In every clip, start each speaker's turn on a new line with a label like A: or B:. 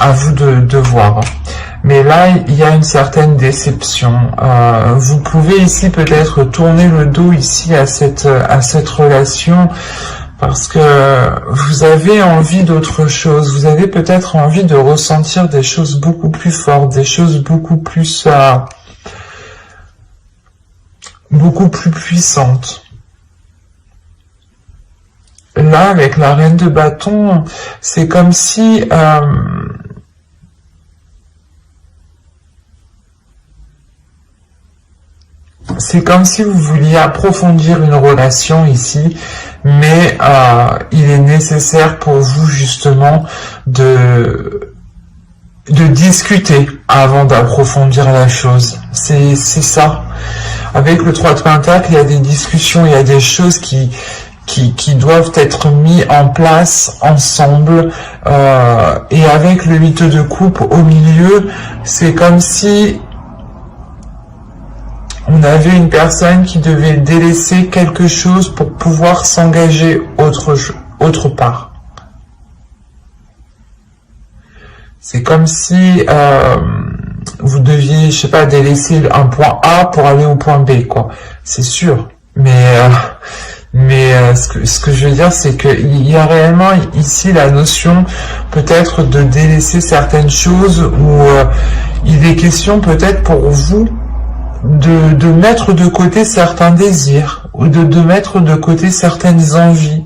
A: à vous de voir. Mais là, il y a une certaine déception. Vous pouvez ici peut-être tourner le dos ici à cette relation parce que vous avez envie d'autre chose. Vous avez peut-être envie de ressentir des choses beaucoup plus fortes, des choses beaucoup plus puissantes. Là, avec la reine de bâton, c'est comme si vous vouliez approfondir une relation ici, mais il est nécessaire pour vous justement de discuter avant d'approfondir la chose. C'est ça. Avec le 3 de Pentacle, il y a des discussions, il y a des choses qui doivent être mis en place ensemble, et avec le 8 de coupe au milieu, c'est comme si on avait une personne qui devait délaisser quelque chose pour pouvoir s'engager autre part. C'est comme si vous deviez, je sais pas, délaisser un point A pour aller au point B, quoi. C'est sûr. Mais ce que je veux dire, c'est qu'il y a réellement ici la notion peut-être de délaisser certaines choses, ou il est question peut-être pour vous de mettre de côté certains désirs, ou de mettre de côté certaines envies.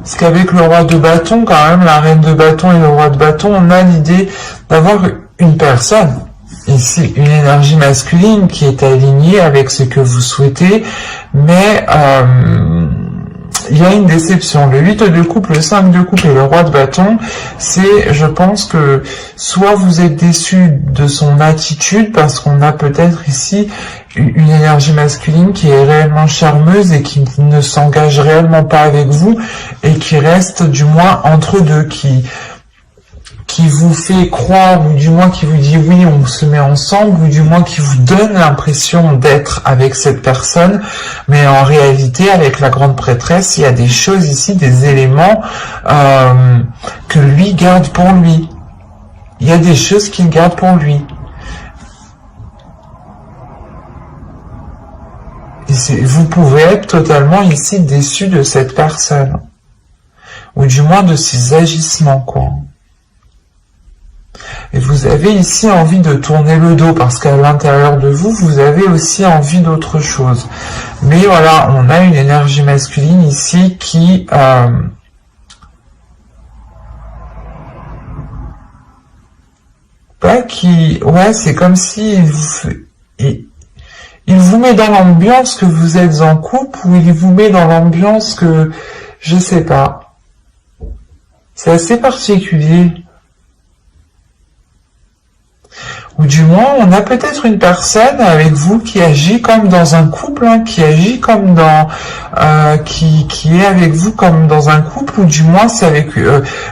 A: Parce qu'avec le roi de bâton, quand même, la reine de bâton et le roi de bâton, on a l'idée d'avoir une personne, ici, une énergie masculine qui est alignée avec ce que vous souhaitez, mais il y a une déception. Le 8 de coupe, le 5 de coupe et le roi de bâton, c'est, je pense que, soit vous êtes déçu de son attitude, parce qu'on a peut-être ici une énergie masculine qui est réellement charmeuse et qui ne s'engage réellement pas avec vous, et qui reste du moins entre deux, qui vous fait croire, ou du moins qui vous dit oui, on se met ensemble, ou du moins qui vous donne l'impression d'être avec cette personne, mais en réalité, avec la grande prêtresse, il y a des choses ici, des éléments que lui garde pour lui. Il y a des choses qu'il garde pour lui. Et vous pouvez être totalement ici déçu de cette personne, ou du moins de ses agissements, quoi. Et vous avez ici envie de tourner le dos, parce qu'à l'intérieur de vous, vous avez aussi envie d'autre chose. Mais voilà, on a une énergie masculine ici qui... ouais, c'est comme si il vous met dans l'ambiance que vous êtes en couple, ou il vous met dans l'ambiance que... je sais pas. C'est assez particulier. Ou du moins, on a peut-être une personne avec vous qui agit comme dans un couple, hein, qui agit comme dans... qui est avec vous comme dans un couple, ou du moins, c'est avec...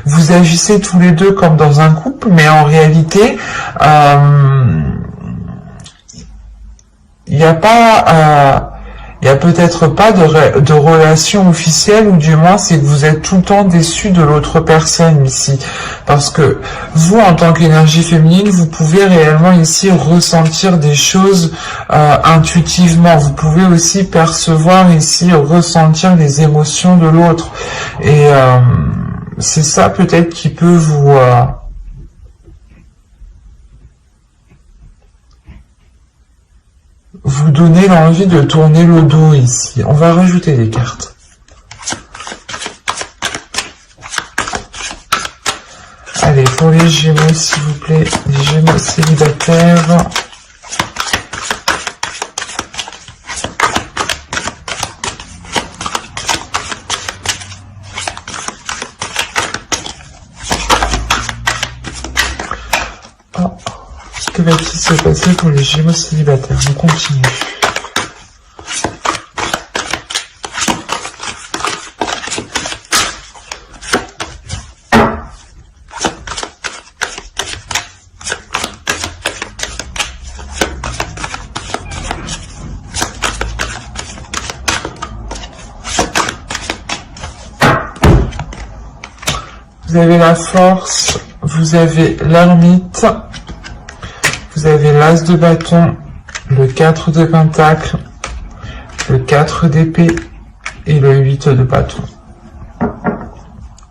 A: vous agissez tous les deux comme dans un couple, mais en réalité, il n'y a pas... il n'y a peut-être pas de relation officielle, ou du moins c'est que vous êtes tout le temps déçu de l'autre personne ici. Parce que vous, en tant qu'énergie féminine, vous pouvez réellement ici ressentir des choses intuitivement. Vous pouvez aussi percevoir ici, ressentir les émotions de l'autre. Et c'est ça peut-être qui peut vous donner l'envie de tourner le dos ici. On va rajouter des cartes. Allez, pour les Gémeaux, s'il vous plaît, les Gémeaux célibataires. Que va-t-il se passer pour les Gémeaux célibataires? On continue. vous avez la force, vous avez l'ermite, vous avez l'as de bâton, le 4 de pentacle, le 4 d'épée et le 8 de bâton.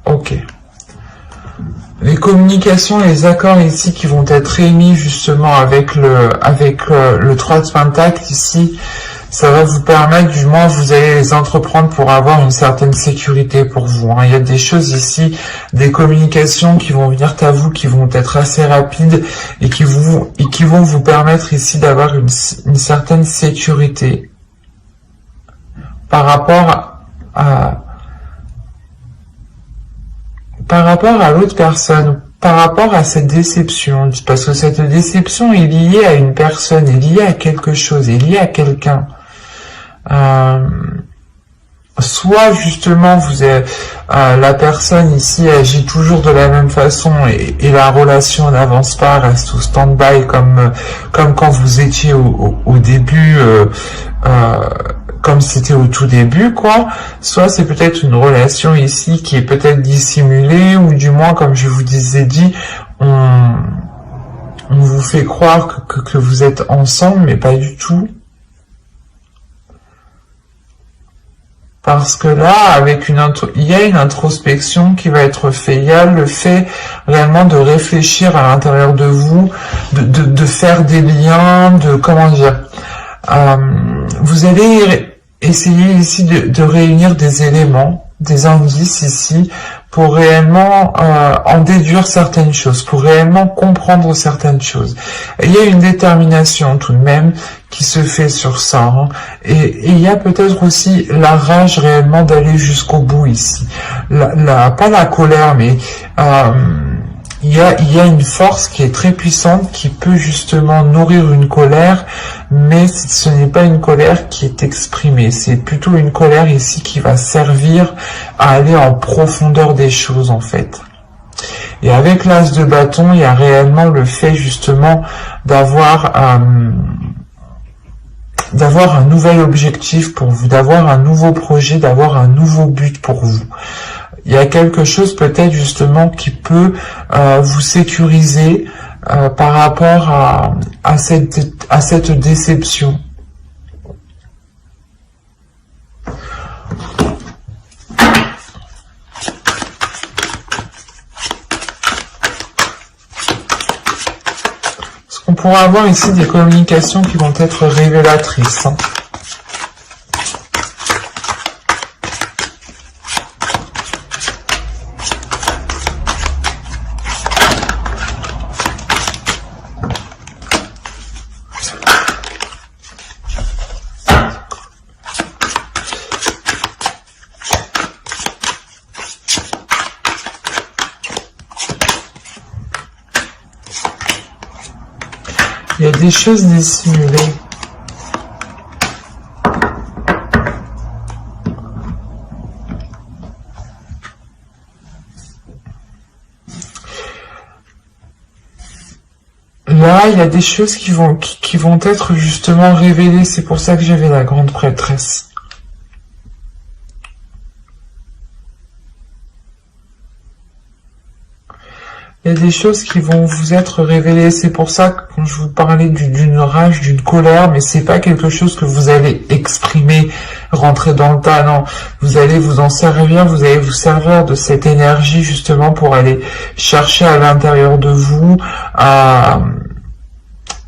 A: Ok. Les communications, les accords ici qui vont être émis justement avec le 3 de pentacle ici, ça va vous permettre, du moins vous allez les entreprendre pour avoir une certaine sécurité pour vous. Hein. Il y a des choses ici, des communications qui vont venir à vous, qui vont être assez rapides et qui vont vous permettre ici d'avoir une certaine sécurité par rapport à l'autre personne, par rapport à cette déception, parce que cette déception est liée à une personne, est liée à quelque chose, est liée à quelqu'un. Soit justement la personne ici agit toujours de la même façon et la relation n'avance pas, reste au stand-by comme quand vous étiez au début, comme c'était au tout début, quoi. Soit c'est peut-être une relation ici qui est peut-être dissimulée, ou du moins, comme je vous disais dit, on vous fait croire que vous êtes ensemble, mais pas du tout. Parce que là, il y a une introspection qui va être faite. Il y a le fait réellement de réfléchir à l'intérieur de vous, de faire des liens, comment dire. Vous allez essayer ici de réunir des éléments, des indices ici, pour réellement en déduire certaines choses, pour réellement comprendre certaines choses. Et il y a une détermination tout de même qui se fait sur ça. Hein. Et il y a peut-être aussi la rage réellement d'aller jusqu'au bout ici. Pas la colère, mais il y a une force qui est très puissante qui peut justement nourrir une colère, mais ce n'est pas une colère qui est exprimée. C'est plutôt une colère ici qui va servir à aller en profondeur des choses en fait. Et avec l'as de bâton, il y a réellement le fait justement d'avoir un nouvel objectif pour vous, d'avoir un nouveau projet, d'avoir un nouveau but pour vous. Il y a quelque chose peut-être justement qui peut vous sécuriser par rapport à cette déception. Parce qu'on pourra avoir ici des communications qui vont être révélatrices. Hein. Il y a des choses dissimulées. Là, il y a des choses qui vont être justement révélées. C'est pour ça que j'avais la grande prêtresse. Il y a des choses qui vont vous être révélées. C'est pour ça que quand je vous parlais d'une rage, d'une colère, mais c'est pas quelque chose que vous allez exprimer, rentrer dans le tas, non. Vous allez vous en servir, vous allez vous servir de cette énergie justement pour aller chercher à l'intérieur de vous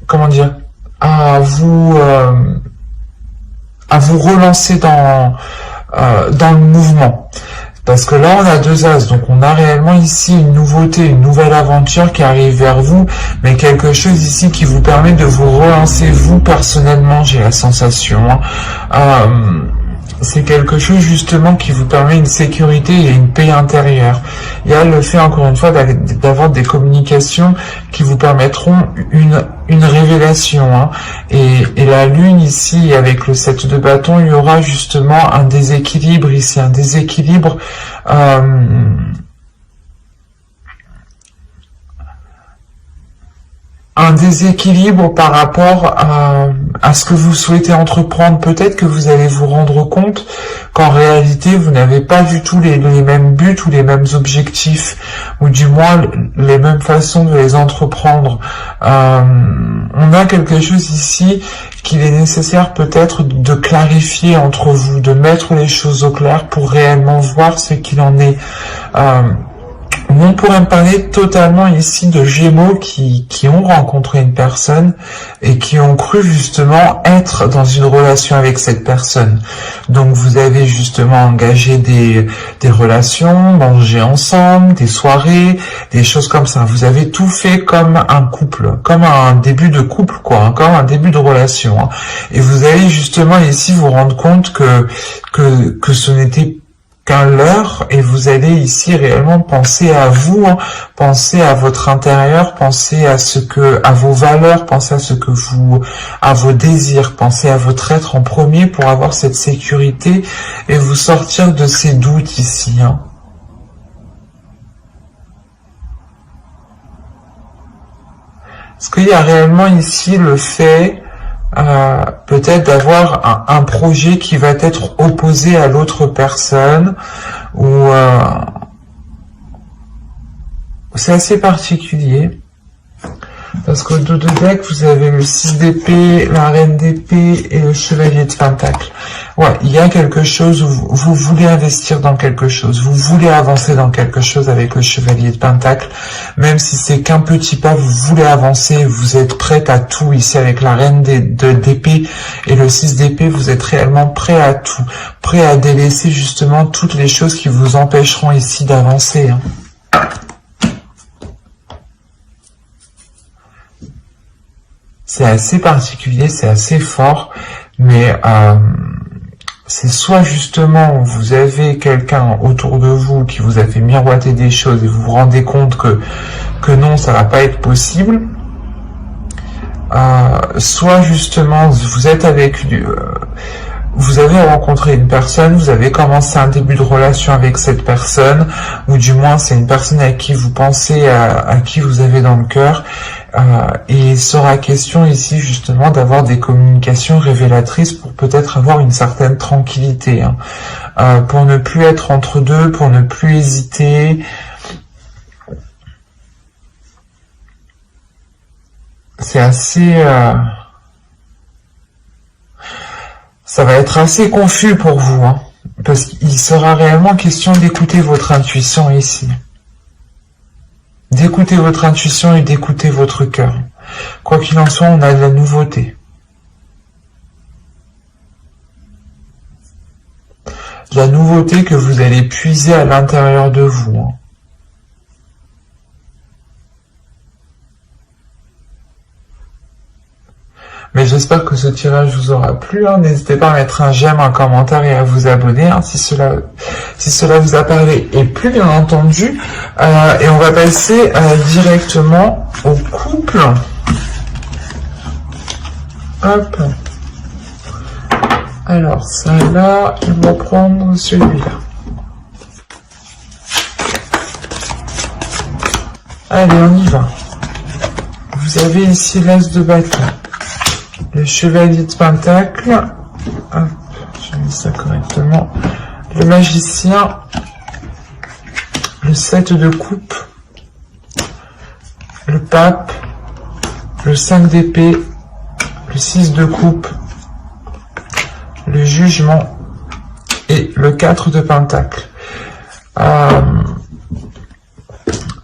A: comment dire, à vous relancer dans le mouvement. Parce que là, on a deux as, donc on a réellement ici une nouveauté, une nouvelle aventure qui arrive vers vous, mais quelque chose ici qui vous permet de vous relancer, vous, personnellement, j'ai la sensation. C'est quelque chose, justement, qui vous permet une sécurité et une paix intérieure. Il y a le fait, encore une fois, d'avoir des communications qui vous permettront une révélation. Hein. Et la lune, ici, avec le 7 de bâton, il y aura justement un déséquilibre ici, un déséquilibre un déséquilibre par rapport à ce que vous souhaitez entreprendre. Peut-être que vous allez vous rendre compte qu'en réalité, vous n'avez pas du tout les mêmes buts ou les mêmes objectifs, ou du moins les mêmes façons de les entreprendre. On a quelque chose ici qu'il est nécessaire peut-être de clarifier entre vous, de mettre les choses au clair pour réellement voir ce qu'il en est. On pourrait parler totalement ici de Gémeaux qui ont rencontré une personne et qui ont cru justement être dans une relation avec cette personne. Donc vous avez justement engagé des relations, mangé ensemble, des soirées, des choses comme ça. Vous avez tout fait comme un couple, comme un début de couple, quoi, comme un début de relation. Hein. Et vous allez justement ici vous rendre compte que ce n'était qu'un leurre, et vous allez ici réellement penser à vous, hein, penser à votre intérieur, penser à vos valeurs, penser à vos désirs, penser à votre être en premier pour avoir cette sécurité et vous sortir de ces doutes ici. Hein. Est-ce qu'il y a réellement ici le fait peut-être d'avoir un projet qui va être opposé à l'autre personne, ou c'est assez particulier parce qu'au dos de deck vous avez le 6 d'épée, la reine d'épée et le chevalier de pentacle. Ouais, il y a quelque chose où vous voulez investir dans quelque chose, vous voulez avancer dans quelque chose avec le chevalier de pentacle, même si c'est qu'un petit pas, vous voulez avancer, vous êtes prête à tout ici avec la reine d'épée et le 6 d'épée, vous êtes réellement prêt à tout, prêt à délaisser justement toutes les choses qui vous empêcheront ici d'avancer. Hein. C'est assez particulier, c'est assez fort, mais c'est soit justement vous avez quelqu'un autour de vous qui vous a fait miroiter des choses et vous vous rendez compte que non, ça va pas être possible, soit justement vous êtes avec vous avez rencontré une personne, vous avez commencé un début de relation avec cette personne, ou du moins c'est une personne à qui vous pensez, à qui vous avez dans le cœur, et il sera question ici justement d'avoir des communications révélatrices pour peut-être avoir une certaine tranquillité, hein, pour ne plus être entre deux, pour ne plus hésiter. C'est assez... ça va être assez confus pour vous, hein, parce qu'il sera réellement question d'écouter votre intuition ici. D'écouter votre intuition et d'écouter votre cœur. Quoi qu'il en soit, on a de la nouveauté. De la nouveauté que vous allez puiser à l'intérieur de vous. Hein. Mais j'espère que ce tirage vous aura plu. Hein. N'hésitez pas à mettre un j'aime, un commentaire et à vous abonner hein, si cela vous a parlé et plu, bien entendu. Et on va passer directement au couple. Hop. Alors, ça là, je vais prendre celui-là. Allez, on y va. Vous avez ici l'as de bâton. Le chevalier de pentacle, hop, j'ai mis ça correctement, le magicien, le 7 de coupe, le pape, le 5 d'épée, le 6 de coupe, le jugement et le 4 de pentacle.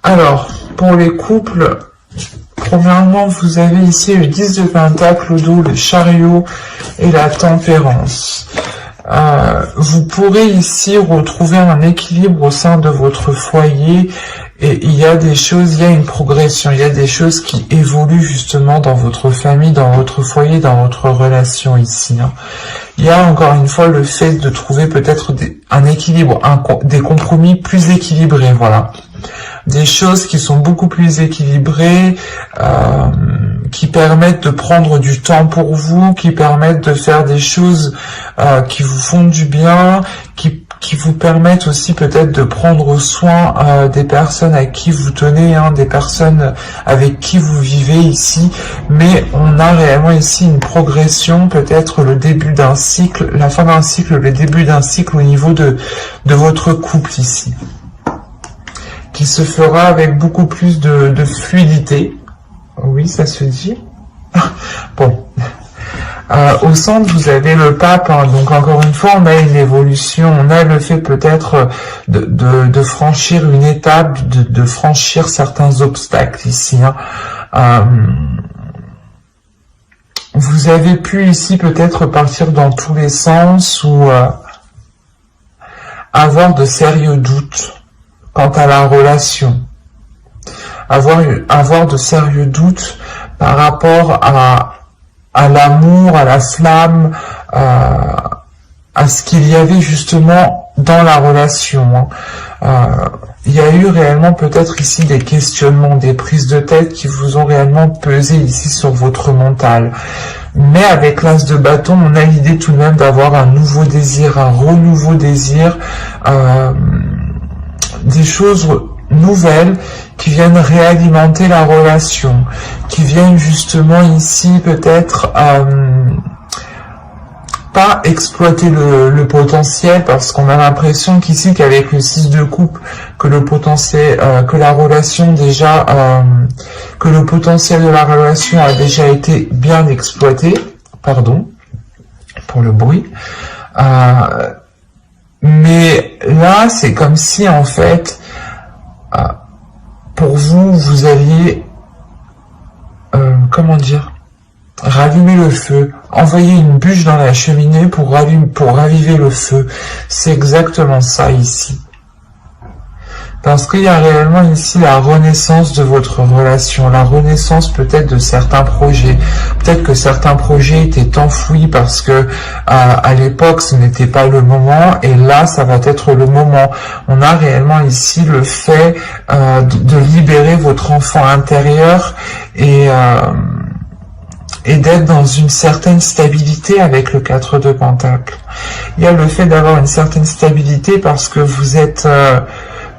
A: Alors, pour les couples, premièrement, vous avez ici le 10 de pentacle au dos, le chariot et la tempérance. Vous pourrez ici retrouver un équilibre au sein de votre foyer et il y a des choses, il y a une progression, il y a des choses qui évoluent justement dans votre famille, dans votre foyer, dans votre relation ici. Hein. Il y a encore une fois le fait de trouver peut-être un équilibre, des compromis plus équilibrés, voilà. Des choses qui sont beaucoup plus équilibrées, qui permettent de prendre du temps pour vous, qui permettent de faire des choses qui vous font du bien, qui qui vous permettent aussi peut-être de prendre soin des personnes à qui vous tenez, hein, des personnes avec qui vous vivez ici, mais on a réellement ici une progression, peut-être le début d'un cycle, la fin d'un cycle, le début d'un cycle au niveau de votre couple ici, qui se fera avec beaucoup plus de fluidité. Oui, ça se dit. Bon. Au centre, vous avez le pape, hein, donc encore une fois, on a une évolution, on a le fait peut-être de franchir une étape, de franchir certains obstacles ici. Hein. Vous avez pu ici peut-être partir dans tous les sens ou avoir de sérieux doutes quant à la relation. Avoir de sérieux doutes par rapport à l'amour, à la flamme, à ce qu'il y avait justement dans la relation. Il y a eu réellement peut-être ici des questionnements, des prises de tête qui vous ont réellement pesé ici sur votre mental. Mais avec l'as de bâton, on a l'idée tout de même d'avoir un nouveau désir, un renouveau désir, des choses nouvelles qui viennent réalimenter la relation, qui viennent justement ici peut-être pas exploiter le potentiel, parce qu'on a l'impression qu'ici qu'avec le 6 de coupe, que le potentiel, que la relation déjà, que le potentiel de la relation a déjà été bien exploité, pardon pour le bruit, mais là c'est comme si en fait pour vous, vous alliez, comment dire, rallumer le feu, envoyer une bûche dans la cheminée pour raviver le feu. C'est exactement ça ici. Parce qu'il y a réellement ici la renaissance de votre relation, la renaissance peut-être de certains projets. Peut-être que certains projets étaient enfouis parce que à l'époque ce n'était pas le moment, et là ça va être le moment. On a réellement ici le fait de libérer votre enfant intérieur et d'être dans une certaine stabilité avec le 4 de Pentacle. Il y a le fait d'avoir une certaine stabilité parce que vous êtes...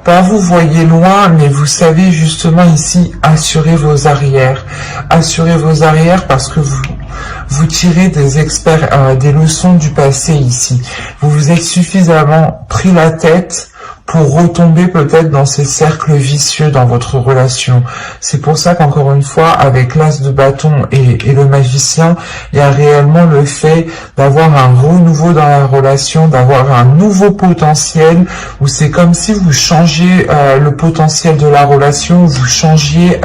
A: pas vous voyez loin, mais vous savez justement ici assurer vos arrières. Assurer vos arrières parce que vous tirez des leçons du passé ici. Vous vous êtes suffisamment pris la tête pour retomber peut-être dans ces cercles vicieux dans votre relation. C'est pour ça qu'encore une fois, avec l'as de bâton et le magicien, il y a réellement le fait d'avoir un renouveau dans la relation, d'avoir un nouveau potentiel, où c'est comme si vous changiez le potentiel de la relation, vous changiez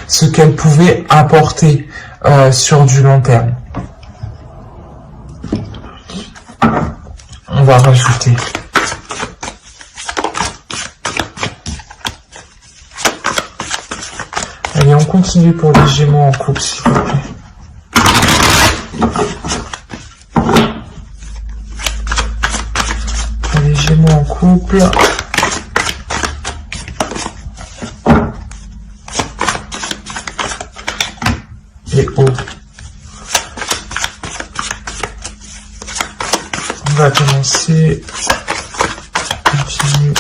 A: ce qu'elle pouvait apporter sur du long terme. On va rajouter. Allez, on continue pour les Gémeaux en couple, s'il vous plaît. Pour les Gémeaux en couple. Les hauts. On va commencer. Continue.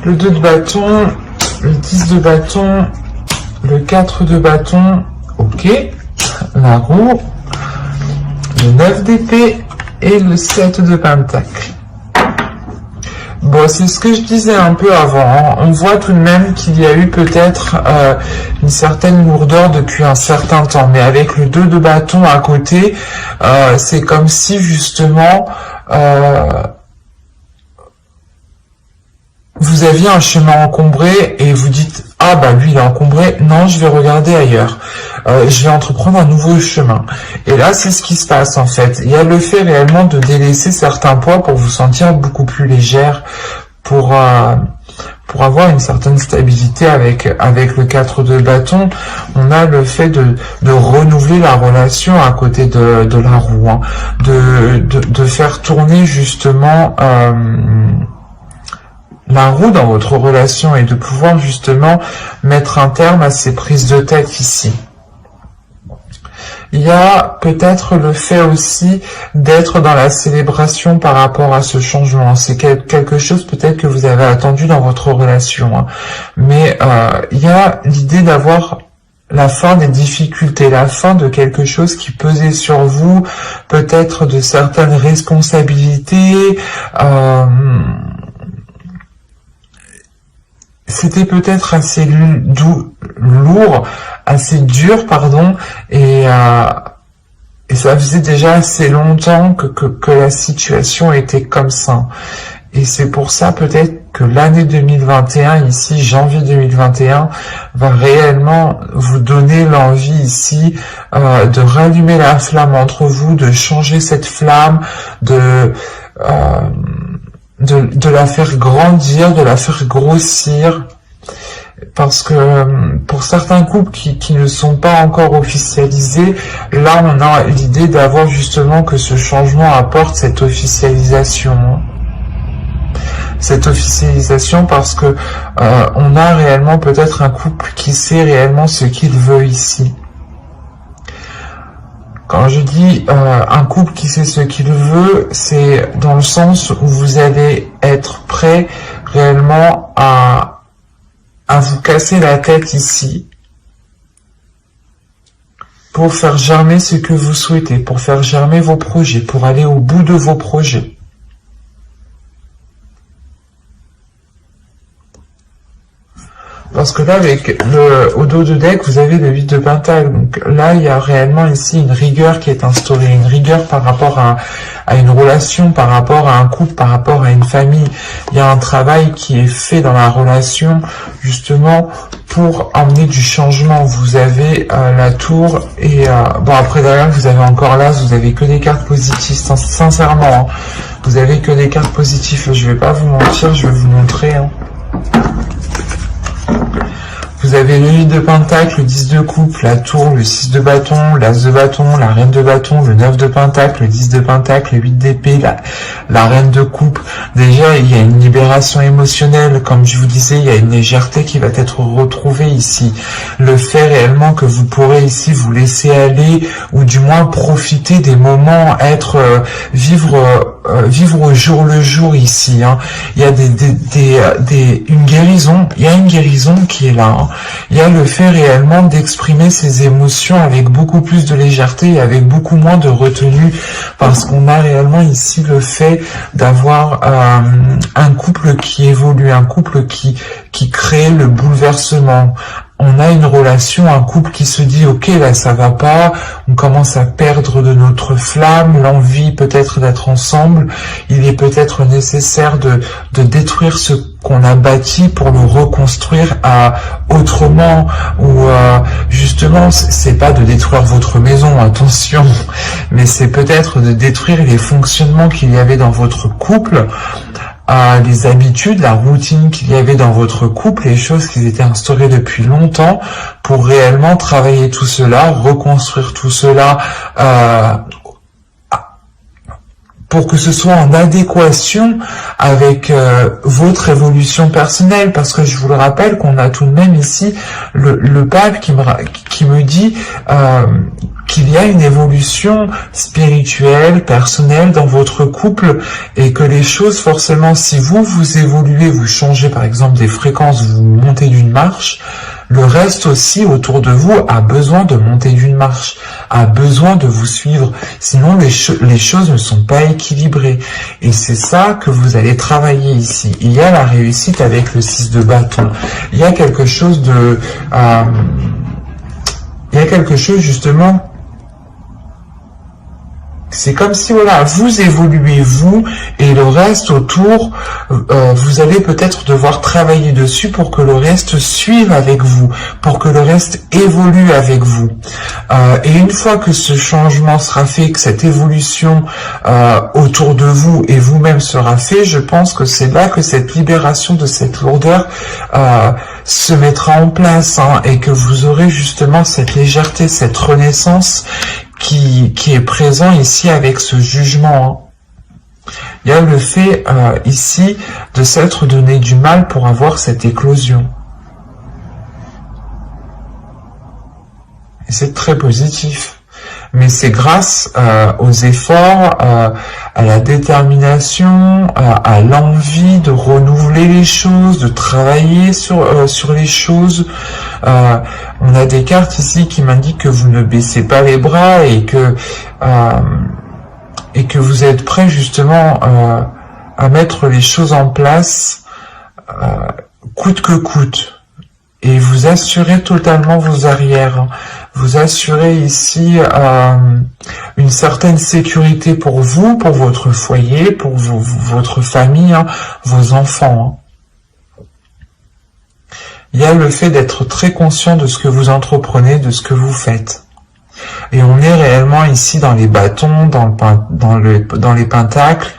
A: Le 2 de bâton, le 10 de bâton, le 4 de bâton, ok, la roue, le 9 d'épée et le 7 de pentacle. Bon, c'est ce que je disais un peu avant, hein. On voit tout de même qu'il y a eu peut-être une certaine lourdeur depuis un certain temps, mais avec le 2 de bâton à côté, c'est comme si justement... vous aviez un chemin encombré et vous dites « Ah bah lui il est encombré, non je vais regarder ailleurs, je vais entreprendre un nouveau chemin ». Et là c'est ce qui se passe en fait. Il y a le fait réellement de délaisser certains poids pour vous sentir beaucoup plus légère, pour avoir une certaine stabilité avec le 4 de bâton. On a le fait de renouveler la relation à côté de la roue, hein, de faire tourner justement... la roue dans votre relation et de pouvoir justement mettre un terme à ces prises de tête ici. Il y a peut-être le fait aussi d'être dans la célébration par rapport à ce changement. C'est quelque chose peut-être que vous avez attendu dans votre relation. Hein. Mais il y a l'idée d'avoir la fin des difficultés, la fin de quelque chose qui pesait sur vous, peut-être de certaines responsabilités. C'était peut-être assez lourd, assez dur, pardon, et ça faisait déjà assez longtemps que la situation était comme ça. Et c'est pour ça peut-être que l'année 2021, ici, janvier 2021, va réellement vous donner l'envie ici de rallumer la flamme entre vous, de changer cette flamme, de la faire grandir, de la faire grossir. Parce que pour certains couples qui ne sont pas encore officialisés, là on a l'idée d'avoir justement que ce changement apporte cette officialisation. Cette officialisation parce que on a réellement peut-être un couple qui sait réellement ce qu'il veut ici. Quand je dis un couple qui sait ce qu'il veut, c'est dans le sens où vous allez être prêt réellement à vous casser la tête ici pour faire germer ce que vous souhaitez, pour faire germer vos projets, pour aller au bout de vos projets. Parce que là, avec au dos de deck, vous avez le 8 de Pentacle. Donc là, il y a réellement ici une rigueur qui est instaurée. Une rigueur par rapport à une relation, par rapport à un couple, par rapport à une famille. Il y a un travail qui est fait dans la relation, justement, pour amener du changement. Vous avez la tour et... bon, après, derrière, vous avez encore là, vous avez que des cartes positives. Sincèrement, hein, vous avez que des cartes positives. Je vais pas vous mentir, je vais vous montrer. Hein. Vous avez le 8 de Pentacle, le 10 de coupe, la tour, le 6 de bâton, l'as de bâton, la reine de bâton, le 9 de Pentacle, le 10 de Pentacle, le 8 d'épée, la reine de coupe. Déjà, il y a une libération émotionnelle. Comme je vous disais, il y a une légèreté qui va être retrouvée ici. Le fait réellement que vous pourrez ici vous laisser aller, ou du moins profiter des moments, vivre au jour le jour ici. Hein. Il y a une guérison. Il y a une guérison qui est là. Hein. Il y a le fait réellement d'exprimer ses émotions avec beaucoup plus de légèreté et avec beaucoup moins de retenue, parce qu'on a réellement ici le fait d'avoir un couple qui évolue, un couple qui crée le bouleversement. On a une relation, un couple qui se dit « Ok, là, ça va pas. » On commence à perdre de notre flamme, l'envie peut-être d'être ensemble. Il est peut-être nécessaire de détruire ce qu'on a bâti pour le reconstruire autrement. Ou justement, c'est pas de détruire votre maison, attention, mais c'est peut-être de détruire les fonctionnements qu'il y avait dans votre couple, les habitudes, la routine qu'il y avait dans votre couple, les choses qui étaient instaurées depuis longtemps, pour réellement travailler tout cela, reconstruire tout cela, pour que ce soit en adéquation avec votre évolution personnelle, parce que je vous le rappelle qu'on a tout de même ici le pape qui me dit qu'il y a une évolution spirituelle, personnelle dans votre couple, et que les choses, forcément, si vous évoluez, vous changez par exemple des fréquences, vous montez d'une marche, le reste aussi autour de vous a besoin de monter d'une marche, a besoin de vous suivre, sinon les choses ne sont pas équilibrées. Et c'est ça que vous allez travailler ici. Il y a la réussite avec le 6 de bâton. Il y a quelque chose de... il y a quelque chose justement... C'est comme si, voilà, vous évoluez, vous, et le reste autour, vous allez peut-être devoir travailler dessus pour que le reste suive avec vous, pour que le reste évolue avec vous. Et une fois que ce changement sera fait, que cette évolution autour de vous et vous-même sera fait, je pense que c'est là que cette libération de cette lourdeur se mettra en place, hein, et que vous aurez justement cette légèreté, cette renaissance qui est présent ici avec ce jugement. Hein. Il y a le fait ici de s'être donné du mal pour avoir cette éclosion. Et c'est très positif. Mais c'est grâce aux efforts, à la détermination, à l'envie de renouveler les choses, de travailler sur les choses. On a des cartes ici qui m'indiquent que vous ne baissez pas les bras et que vous êtes prêt justement à mettre les choses en place coûte que coûte. Et vous assurez totalement vos arrières. Vous assurez ici une certaine sécurité pour vous, pour votre foyer, pour votre famille, hein, vos enfants. Hein. Il y a le fait d'être très conscient de ce que vous entreprenez, de ce que vous faites. Et on est réellement ici dans les bâtons, dans les pentacles.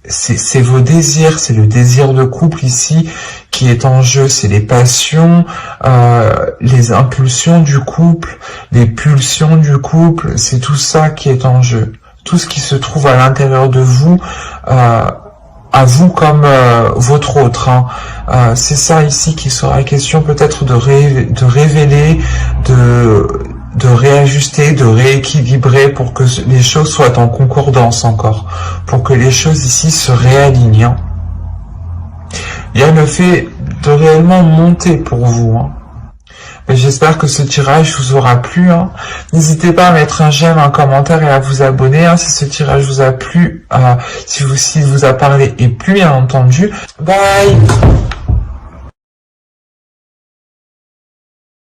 A: C'est vos désirs, c'est le désir de couple ici qui est en jeu, c'est les passions, les impulsions du couple, les pulsions du couple, c'est tout ça qui est en jeu. Tout ce qui se trouve à l'intérieur de vous, à vous comme votre autre. Hein. C'est ça ici qui sera question peut-être de révéler, de réajuster, de rééquilibrer pour que les choses soient en concordance encore, pour que les choses ici se réalignent. Hein. Il y a le fait de réellement monter pour vous. Hein. J'espère que ce tirage vous aura plu. Hein. N'hésitez pas à mettre un j'aime, un commentaire et à vous abonner hein, si ce tirage vous a plu, s'il vous a parlé et plu bien entendu. Bye.